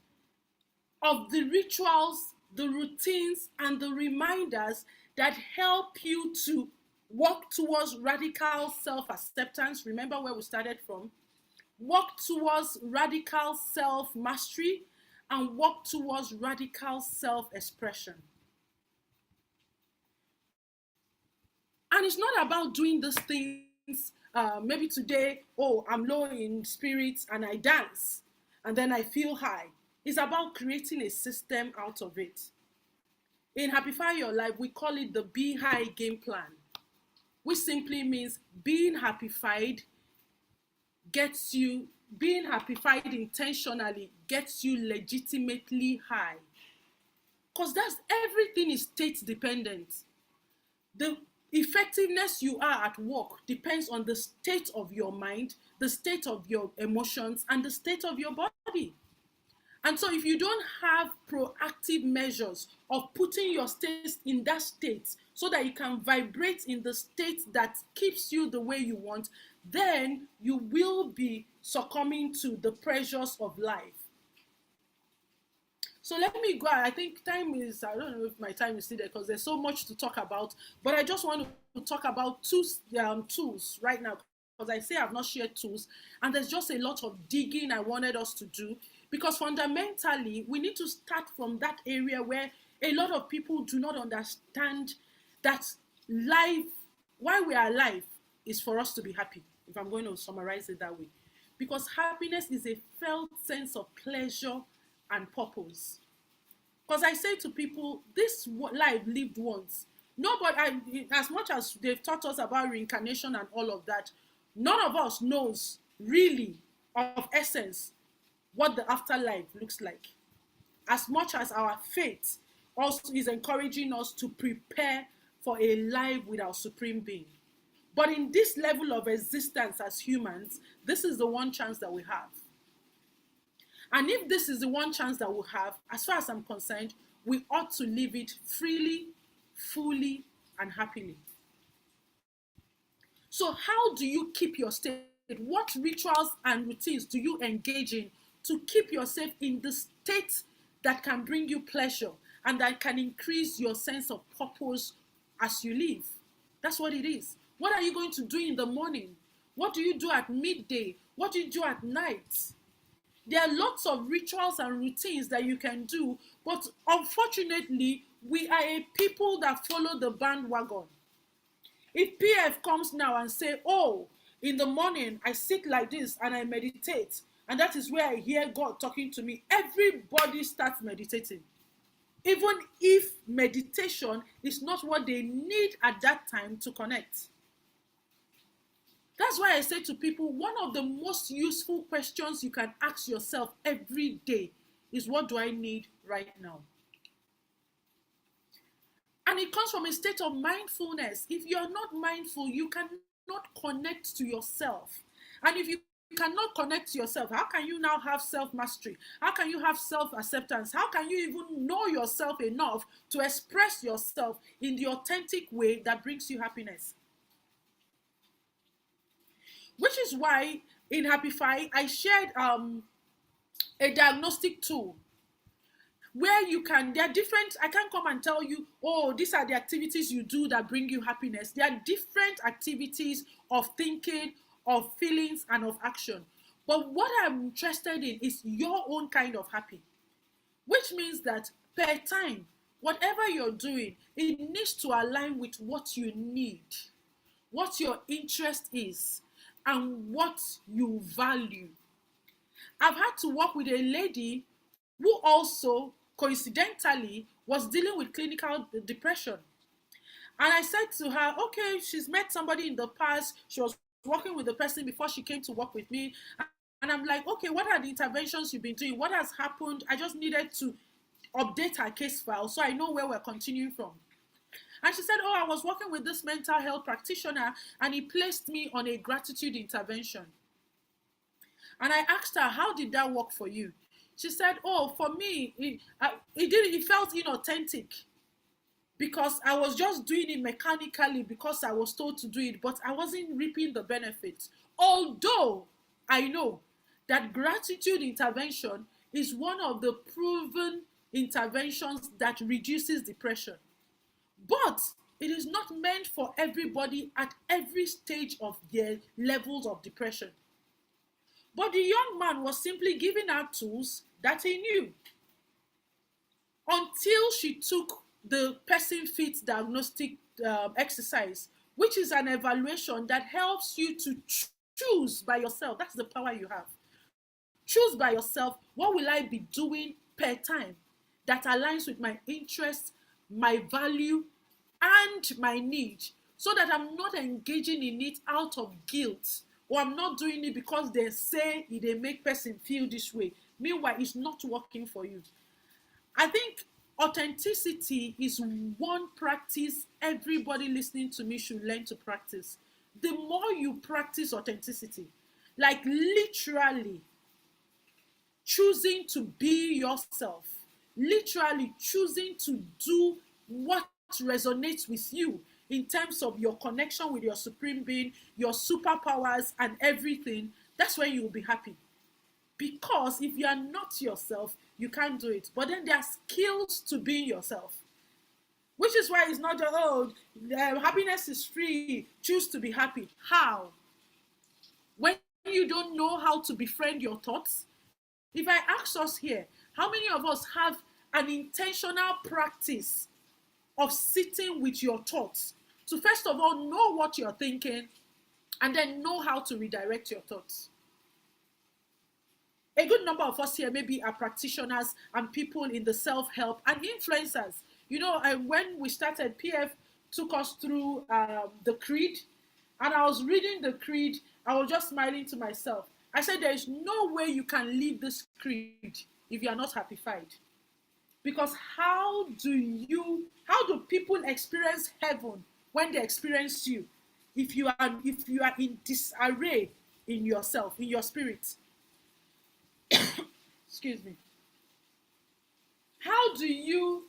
of the rituals, the routines, and the reminders that help you to walk towards radical self acceptance. Remember where we started from? Walk towards radical self mastery and walk towards radical self expression. And it's not about doing these things. Maybe today, oh, I'm low in spirits and I dance and then I feel high. It's about creating a system out of it. In Happify Your Life, we call it the Beehive game plan, which simply means gets you, being happified intentionally gets you legitimately high. Because that's everything is state dependent. The effectiveness you are at work depends on the state of your mind, the state of your emotions, and the state of your body. And so if you don't have proactive measures of putting your state in that state so that you can vibrate in the state that keeps you the way you want, then you will be succumbing to the pressures of life. So let me go. I think time is, I don't know if my time is still there because there's so much to talk about, but I just want to talk about tools right now because I say I've not shared tools and there's just a lot of digging I wanted us to do because fundamentally we need to start from that area where a lot of people do not understand that life, why we are alive is for us to be happy, if I'm going to summarize it that way. Because happiness is a felt sense of pleasure and purpose. Because I say to people, this life lived once. Nobody, as much as they've taught us about reincarnation and all of that, none of us knows really of essence what the afterlife looks like. As much as our faith also is encouraging us to prepare for a life with our supreme being. But in this level of existence as humans, this is the one chance that we have. And if this is the one chance that we have, as far as I'm concerned, we ought to live it freely, fully, and happily. So how do you keep your state? What rituals and routines do you engage in to keep yourself in the state that can bring you pleasure and that can increase your sense of purpose as you live? That's what it is. What are you going to do in the morning? What do you do at midday? What do you do at night? There are lots of rituals and routines that you can do, but unfortunately, we are a people that follow the bandwagon. If PF comes now and say, oh, in the morning, I sit like this and I meditate, and that is where I hear God talking to me, everybody starts meditating. Even if meditation is not what they need at that time to connect. That's why I say to people, one of the most useful questions you can ask yourself every day is, what do I need right now? And it comes from a state of mindfulness. If you're not mindful, you cannot connect to yourself. And if you cannot connect to yourself, how can you now have self-mastery? How can you have self-acceptance? How can you even know yourself enough to express yourself in the authentic way that brings you happiness? Which is why in Happify, I shared a diagnostic tool where you can, there are different, I can't come and tell you, oh, these are the activities you do that bring you happiness. There are different activities of thinking, of feelings, and of action. But what I'm interested in is your own kind of happy, which means that per time. Whatever you're doing, it needs to align with what you need, what your interest is, and what you value. I've had to work with a lady who also coincidentally was dealing with clinical depression. And I said to her, okay, she's met somebody in the past. She was working with the person before she came to work with me. And I'm like, okay, what are the interventions you've been doing? What has happened? I just needed to update her case file so I know where we're continuing from. And she said, oh, I was working with this mental health practitioner and he placed me on a gratitude intervention. And I asked her, how did that work for you? She said, oh, for me, it felt inauthentic because I was just doing it mechanically because I was told to do it, but I wasn't reaping the benefits. Although I know that gratitude intervention is one of the proven interventions that reduces depression. But it is not meant for everybody at every stage of their levels of depression. But the young man was simply giving her tools that he knew until she took the person fit diagnostic exercise, which is an evaluation that helps you to choose by yourself. That's the power you have. Choose by yourself, what will I be doing per time that aligns with my interests, my value, and my need, so that I'm not engaging in it out of guilt, or I'm not doing it because they say they make person feel this way. Meanwhile, it's not working for you. I think authenticity is one practice everybody listening to me should learn to practice. The more you practice authenticity, like literally choosing to be yourself, literally choosing to do what resonates with you in terms of your connection with your supreme being, your superpowers, and everything, that's when you will be happy. Because if you are not yourself, you can't do it. But then there are skills to being yourself, which is why it's not just, oh, happiness is free, choose to be happy. How? When you don't know how to befriend your thoughts? If I ask us here, how many of us have an intentional practice of sitting with your thoughts to first of all know what you're thinking and then know how to redirect your thoughts? A good number of us here maybe are practitioners and people in the self-help and influencers. When we started, PF took us through the creed, and I was reading the creed. I was just smiling to myself. I said, there is no way you can live this creed if you are not happified. Because how do people experience heaven when they experience you if you are in disarray in yourself, in your spirit? Excuse me. How do you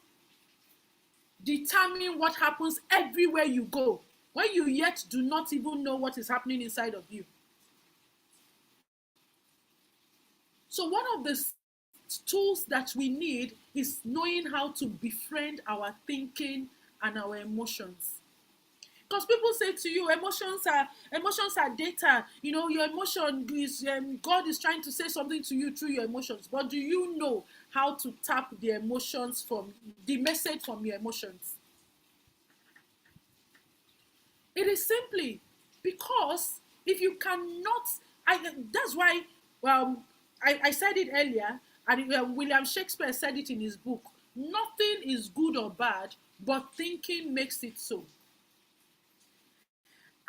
determine what happens everywhere you go when you yet do not even know what is happening inside of you? So one of the tools that we need is knowing how to befriend our thinking and our emotions. Because people say to you, emotions are data. Your emotion is God is trying to say something to you through your emotions. But do you know how to tap the emotions from the message from your emotions? It is simply because if you cannot, that's why I said it earlier, and William Shakespeare said it in his book. Nothing is good or bad, but thinking makes it so.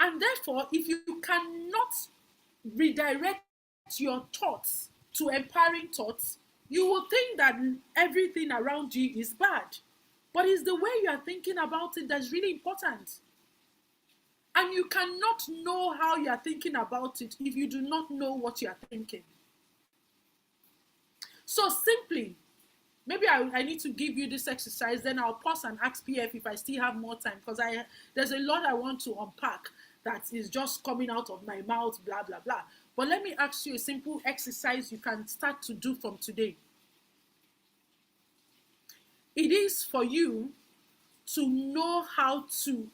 And therefore, if you cannot redirect your thoughts to empowering thoughts, you will think that everything around you is bad. But it's the way you are thinking about it that's really important. And you cannot know how you are thinking about it if you do not know what you are thinking. So simply, maybe I need to give you this exercise, then I'll pause and ask PF if I still have more time, because there's a lot I want to unpack that is just coming out of my mouth, blah, blah, blah. But let me ask you a simple exercise you can start to do from today. It is for you to know how to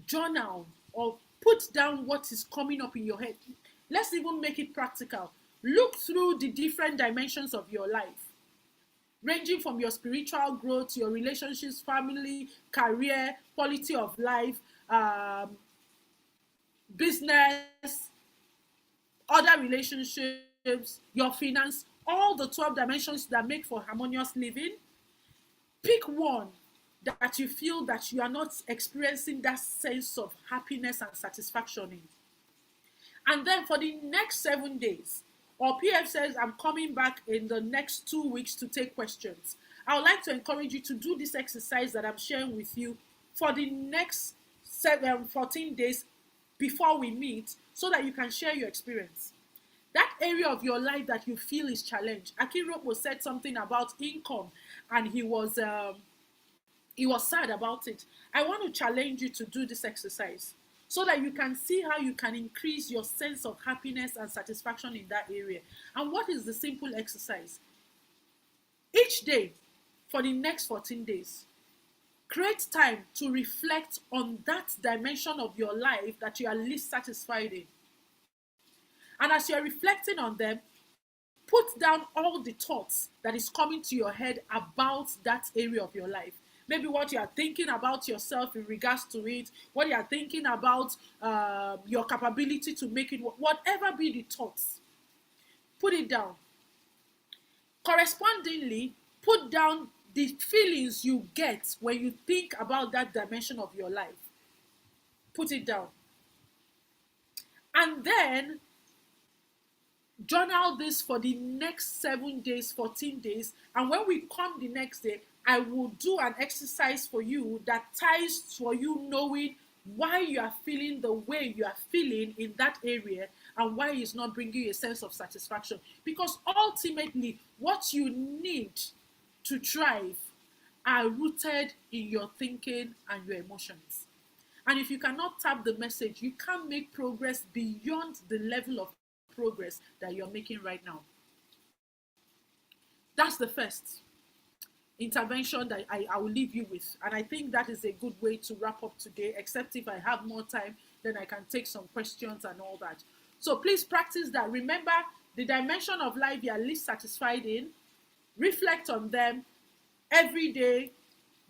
journal or put down what is coming up in your head. Let's even make it practical. Look through the different dimensions of your life. ranging from your spiritual growth, your relationships, family, career, quality of life, business, other relationships, your finance, all the 12 dimensions that make for harmonious living. Pick one that you feel that you are not experiencing that sense of happiness and satisfaction in. And then for the next 7 days, or PF says, I'm coming back in the next 2 weeks to take questions. I would like to encourage you to do this exercise that I'm sharing with you for the next 14 days before we meet, so that you can share your experience. That area of your life that you feel is challenged. Akiropo said something about income, and he was sad about it. I want to challenge you to do this exercise so that you can see how you can increase your sense of happiness and satisfaction in that area. And what is the simple exercise? Each day for the next 14 days, create time to reflect on that dimension of your life that you are least satisfied in. And as you're reflecting on them, put down all the thoughts that is coming to your head about that area of your life. Maybe what you are thinking about yourself in regards to it, what you are thinking about your capability to make it, whatever be the thoughts, put it down. Correspondingly, put down the feelings you get when you think about that dimension of your life. Put it down. And then journal this for the next 7 days, 14 days. And when we come the next day, I will do an exercise for you that ties for you knowing why you are feeling the way you are feeling in that area and why it's not bringing you a sense of satisfaction. Because ultimately, what you need to thrive are rooted in your thinking and your emotions. And if you cannot tap the message, you can't make progress beyond the level of progress that you're making right now. That's the first intervention that I will leave you with. And I think that is a good way to wrap up today, except if I have more time, then I can take some questions and all that. So please practice that. Remember the dimension of life you are least satisfied in. Reflect on them every day.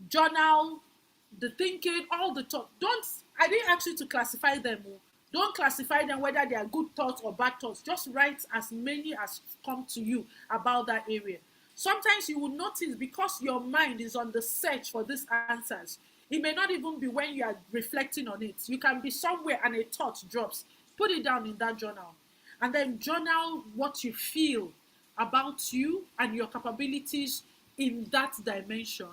Journal the thinking, all the thoughts. I didn't ask you to classify them. Don't classify them whether they are good thoughts or bad thoughts. Just write as many as come to you about that area. Sometimes you will notice, because your mind is on the search for these answers, it may not even be when you are reflecting on it. You can be somewhere and a thought drops. Put it down in that journal. And then journal what you feel about you and your capabilities in that dimension.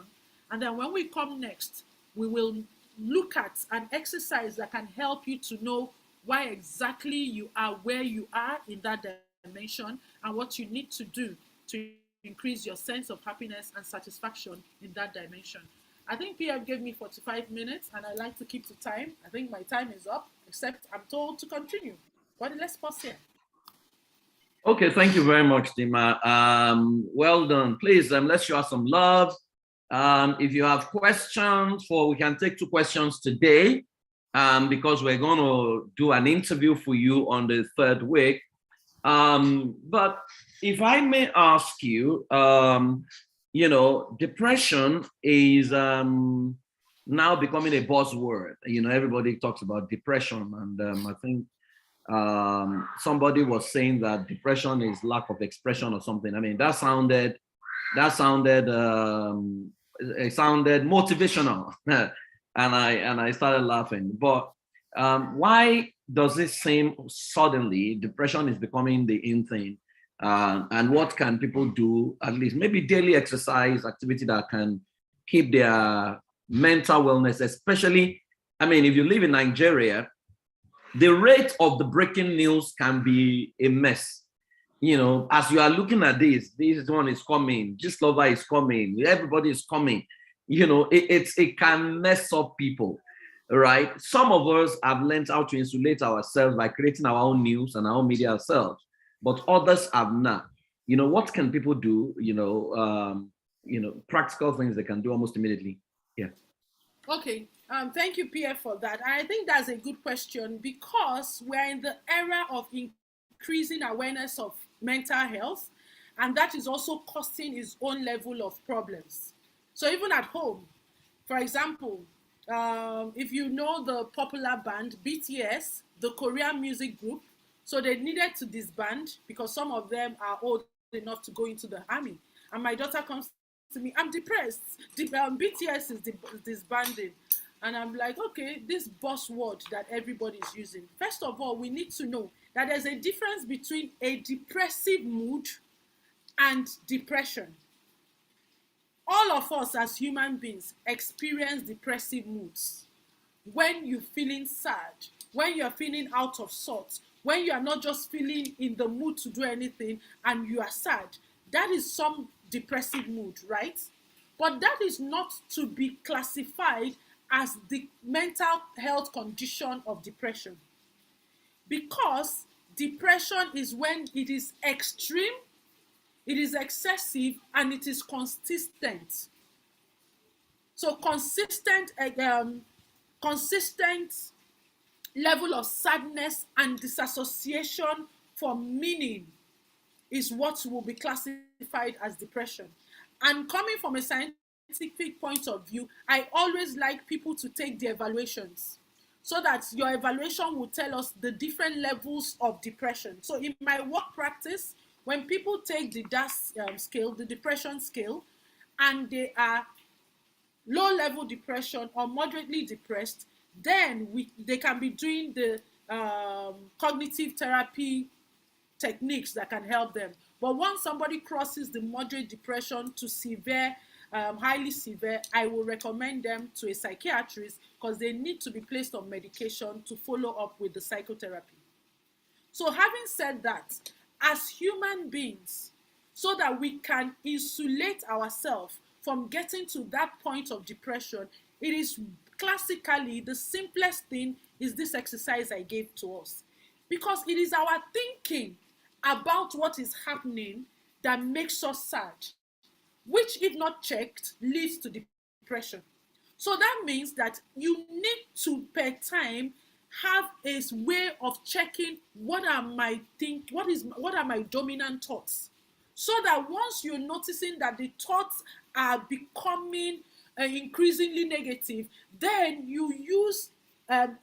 And then when we come next, we will look at an exercise that can help you to know why exactly you are where you are in that dimension and what you need to do to increase your sense of happiness and satisfaction in that dimension. I think PF gave me 45 minutes and I like to keep to time. I think my time is up, except I'm told to continue. But let's pause here. Okay, thank you very much, Dinma. Well done. Please, let's show us some love. If you have questions, we can take 2 questions today, because we're going to do an interview for you on the 3rd week. But if I may ask you, depression is now becoming a buzzword. Everybody talks about depression, and I think somebody was saying that depression is lack of expression or something. I mean, it sounded motivational, and I started laughing. But why does it seem suddenly depression is becoming the in thing? And what can people do, at least maybe daily exercise activity that can keep their mental wellness, especially, I mean, if you live in Nigeria, the rate of the breaking news can be a mess. As you are looking at this one is coming, this lover is coming, everybody is coming. It can mess up people, right? Some of us have learned how to insulate ourselves by creating our own news and our own media ourselves, but others have not. What can people do? Practical things they can do almost immediately. Yeah. Okay. Thank you, Pierre, for that. And I think that's a good question, because we're in the era of increasing awareness of mental health. and that is also causing its own level of problems. So even at home, for example, if you know the popular band BTS, the Korean music group, so they needed to disband because some of them are old enough to go into the army. And my daughter comes to me, I'm depressed. BTS is disbanding. And I'm like, okay, this buzzword that everybody is using. First of all, we need to know that there's a difference between a depressive mood and depression. All of us as human beings experience depressive moods. When you're feeling sad, when you're feeling out of sorts, when you are not just feeling in the mood to do anything and you are sad, that is some depressive mood, right? But that is not to be classified as the mental health condition of depression. Because depression is when it is extreme, it is excessive, and it is consistent. So consistent level of sadness and disassociation from meaning is what will be classified as depression. And coming from a scientific point of view, I always like people to take the evaluations so that your evaluation will tell us the different levels of depression. So in my work practice, when people take the DAS scale, the depression scale, and they are low level depression or moderately depressed, then they can be doing the cognitive therapy techniques that can help them. But once somebody crosses the moderate depression to severe, highly severe, I will recommend them to a psychiatrist because they need to be placed on medication to follow up with the psychotherapy. So having said that, as human beings, so that we can insulate ourselves from getting to that point of depression, it is classically the simplest thing is this exercise I gave to us. Because it is our thinking about what is happening that makes us sad, which, if not checked, leads to depression. So that means that you need to, per time, have a way of checking what are my dominant thoughts, so that once you're noticing that the thoughts are becoming increasingly negative, then you use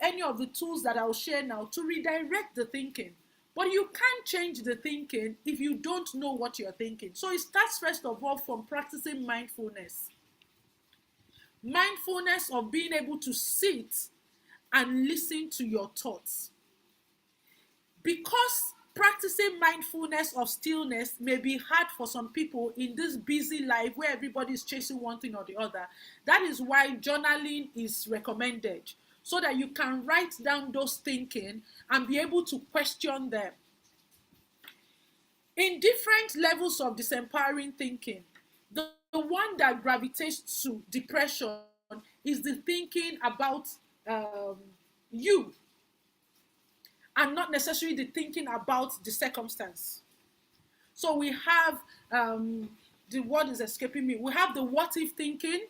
any of the tools that I'll share now to redirect the thinking. But you can't change the thinking if you don't know what you're thinking. So it starts first of all from practicing mindfulness. Mindfulness of being able to sit and listen to your thoughts. Because practicing mindfulness of stillness may be hard for some people in this busy life where everybody is chasing one thing or the other. That is why journaling is recommended, so that you can write down those thinking and be able to question them. In different levels of disempowering thinking, the one that gravitates to depression is the thinking about you, and not necessarily the thinking about the circumstance. So we have, the word is escaping me, we have the what if thinking,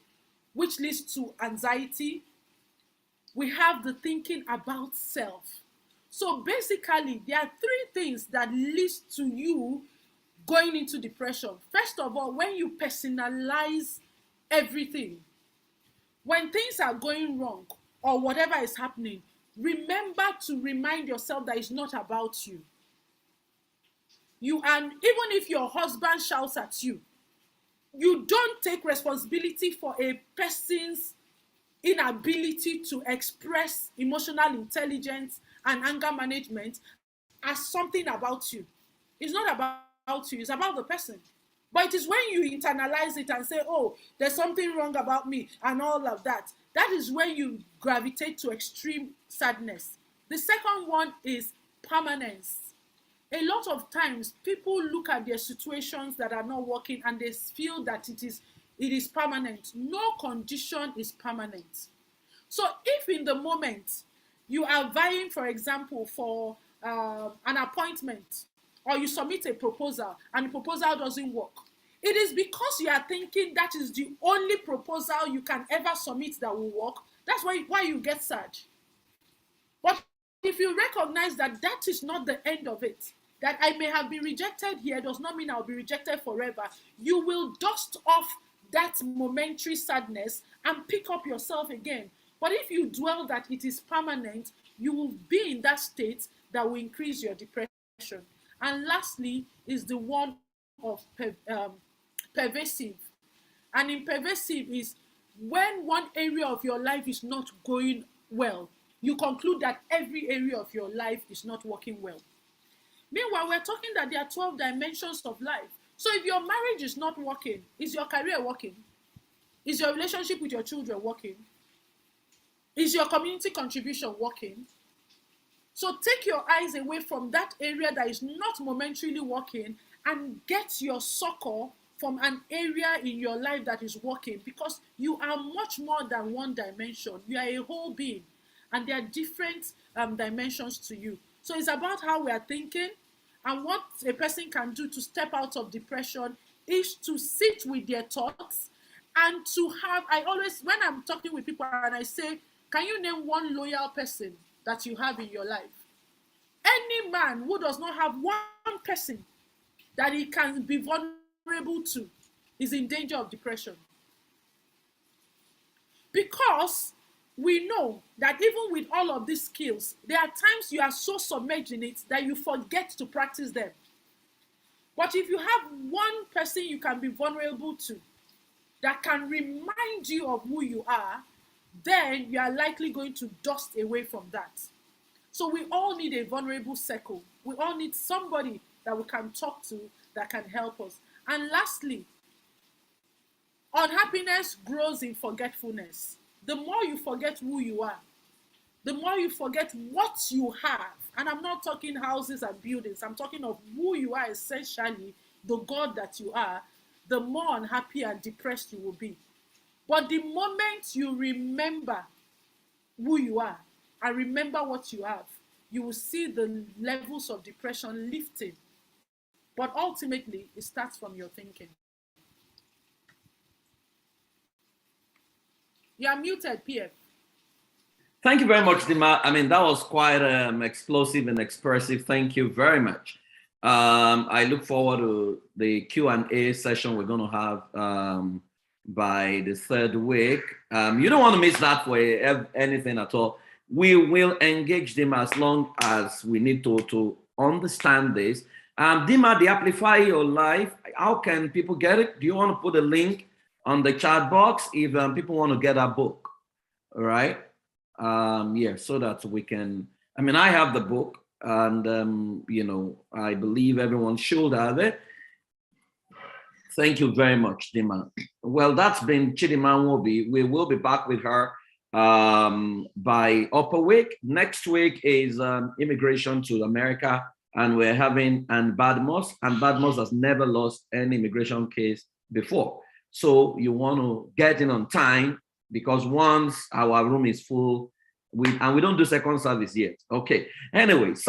which leads to anxiety. We have the thinking about self. So basically, there are three things that lead to you going into depression. First of all, when you personalize everything. When things are going wrong or whatever is happening, remember to remind yourself that it's not about you. And even if your husband shouts at you, you don't take responsibility for a person's inability to express emotional intelligence and anger management as something about you. It's not about you, it's about the person. But it is when you internalize it and say, oh, there's something wrong about me and all of that, that is when you gravitate to extreme sadness. The second one is permanence. A lot of times people look at their situations that are not working and they feel that it is permanent. No condition is permanent. So if in the moment you are vying, for example, for an appointment, or you submit a proposal and the proposal doesn't work, it is because you are thinking that is the only proposal you can ever submit that will work. That's why you get sad. But if you recognize that that is not the end of it, That I may have been rejected here does not mean I'll be rejected forever. You will dust off that momentary sadness and pick up yourself again. But if you dwell that it is permanent, you will be in that state that will increase your depression. And lastly is the one of pervasive. And in pervasive is when one area of your life is not going well, you conclude that every area of your life is not working well. Meanwhile, we're talking that there are 12 dimensions of life. So if your marriage is not working, is your career working? Is your relationship with your children working? Is your community contribution working? So take your eyes away from that area that is not momentarily working and get your succor from an area in your life that is working, because you are much more than one dimension. You are a whole being, and there are different dimensions to you. So it's about how we are thinking, and what a person can do to step out of depression is to sit with their thoughts and to have, I always, when I'm talking with people and I say, can you name one loyal person that you have in your life? Any man who does not have one person that he can be vulnerable to is in danger of depression. Because we know that even with all of these skills, there are times you are so submerged in it that you forget to practice them. But if you have one person you can be vulnerable to that can remind you of who you are, then you are likely going to dust away from that. So we all need a vulnerable circle. We all need somebody that we can talk to that can help us. And lastly, unhappiness grows in forgetfulness. The more you forget who you are, the more you forget what you have. And I'm not talking houses and buildings. I'm talking of who you are essentially, the God that you are, the more unhappy and depressed you will be. But the moment you remember who you are and remember what you have, you will see the levels of depression lifting. But ultimately, it starts from your thinking. You are muted, PF. Thank you very much, Dinma. I mean, that was quite explosive and expressive. Thank you very much. I look forward to the Q&A session we're going to have by the third week. You don't want to miss that for anything at all. We will engage them as long as we need to understand this. Dinma, the Amplify Your Life, how can people get it? Do you want to put a link on the chat box if people want to get our book? All right. Yeah, so that we can, I mean, I have the book and, you know, I believe everyone should have it. Thank you very much, Dinma. Well, that's been Dinma Nwobi. We will be back with her by upper week. Next week is immigration to America, and we're having Ann Badmos. Ann Badmos has never lost an immigration case before. So you want to get in on time, because once our room is full, and we don't do second service yet. Okay. Anyway.